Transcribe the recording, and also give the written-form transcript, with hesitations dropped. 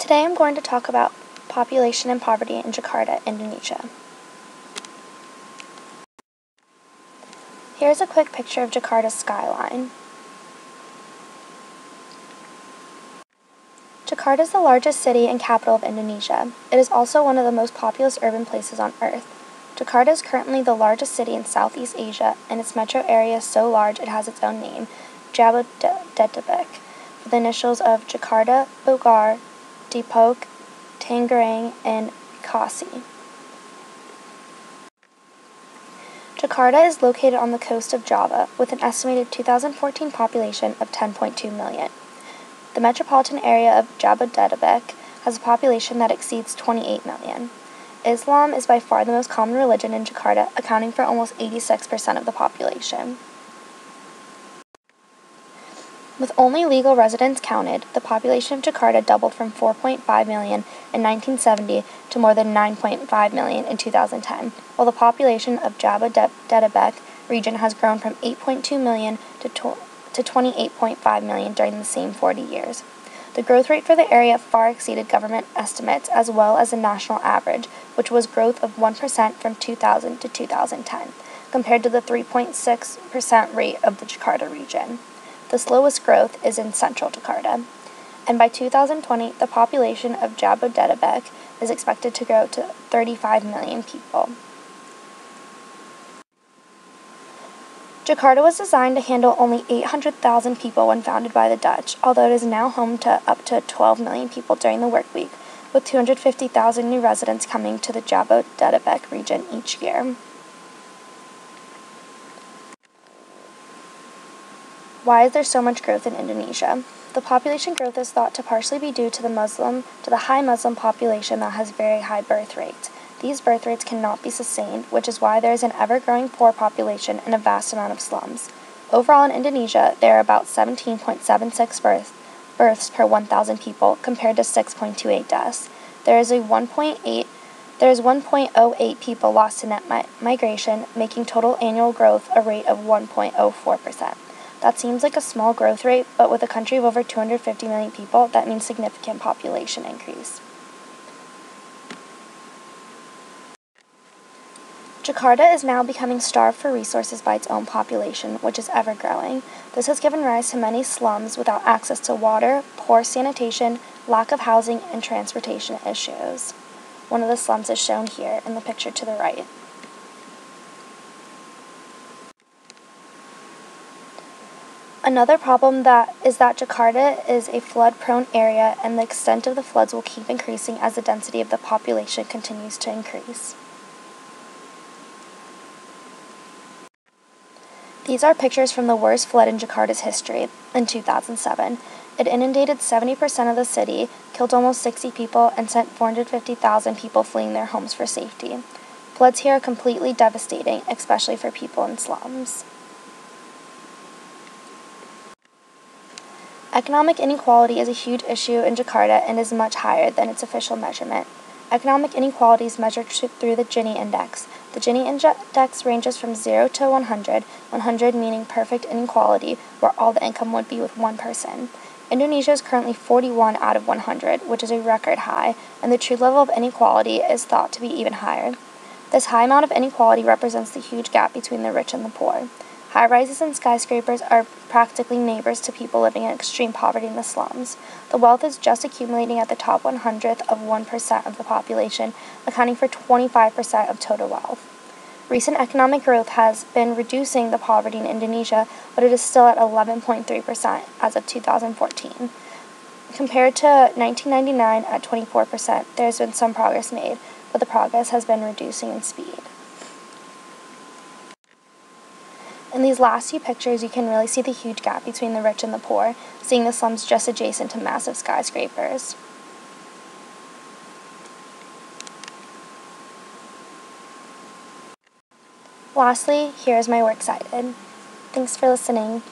Today I'm going to talk about population and poverty in Jakarta, Indonesia. Here's a quick picture of Jakarta's skyline. Jakarta is the largest city and capital of Indonesia. It is also one of the most populous urban places on Earth. Jakarta is currently the largest city in Southeast Asia, and its metro area is so large it has its own name, Jabodetabek, with the initials of Jakarta, Bogor, Depok, Tangerang, and Bekasi. Jakarta is located on the coast of Java, with an estimated 2014 population of 10.2 million. The metropolitan area of Jabodetabek has a population that exceeds 28 million. Islam is by far the most common religion in Jakarta, accounting for almost 86% of the population. With only legal residents counted, the population of Jakarta doubled from 4.5 million in 1970 to more than 9.5 million in 2010, while the population of Jabodetabek region has grown from 8.2 million to 28.5 million during the same 40 years. The growth rate for the area far exceeded government estimates as well as the national average, which was growth of 1% from 2000 to 2010, compared to the 3.6% rate of the Jakarta region. The slowest growth is in central Jakarta, and by 2020, the population of Jabodetabek is expected to grow to 35 million people. Jakarta was designed to handle only 800,000 people when founded by the Dutch, although it is now home to up to 12 million people during the work week, with 250,000 new residents coming to the Jabodetabek region each year. Why is there so much growth in Indonesia? The population growth is thought to partially be due to the high Muslim population that has very high birth rates. These birth rates cannot be sustained, which is why there is an ever-growing poor population and a vast amount of slums. Overall in Indonesia, there are about 17.76 births per 1,000 people, compared to 6.28 deaths. There is 1.08 people lost to net migration, making total annual growth a rate of 1.04%. That seems like a small growth rate, but with a country of over 250 million people, that means significant population increase. Jakarta is now becoming starved for resources by its own population, which is ever growing. This has given rise to many slums without access to water, poor sanitation, lack of housing, and transportation issues. One of the slums is shown here in the picture to the right. Another problem is that Jakarta is a flood-prone area, and the extent of the floods will keep increasing as the density of the population continues to increase. These are pictures from the worst flood in Jakarta's history in 2007. It inundated 70% of the city, killed almost 60 people, and sent 450,000 people fleeing their homes for safety. Floods here are completely devastating, especially for people in slums. Economic inequality is a huge issue in Jakarta and is much higher than its official measurement. Economic inequality is measured through the Gini index. The Gini index ranges from 0 to 100, 100 meaning perfect inequality, where all the income would be with one person. Indonesia is currently 41 out of 100, which is a record high, and the true level of inequality is thought to be even higher. This high amount of inequality represents the huge gap between the rich and the poor. High-rises and skyscrapers are practically neighbors to people living in extreme poverty in the slums. The wealth is just accumulating at the top 100th of 1% of the population, accounting for 25% of total wealth. Recent economic growth has been reducing the poverty in Indonesia, but it is still at 11.3% as of 2014. Compared to 1999 at 24%, there has been some progress made, but the progress has been reducing in speed. In these last few pictures, you can really see the huge gap between the rich and the poor, seeing the slums just adjacent to massive skyscrapers. Lastly, here is my works cited. Thanks for listening.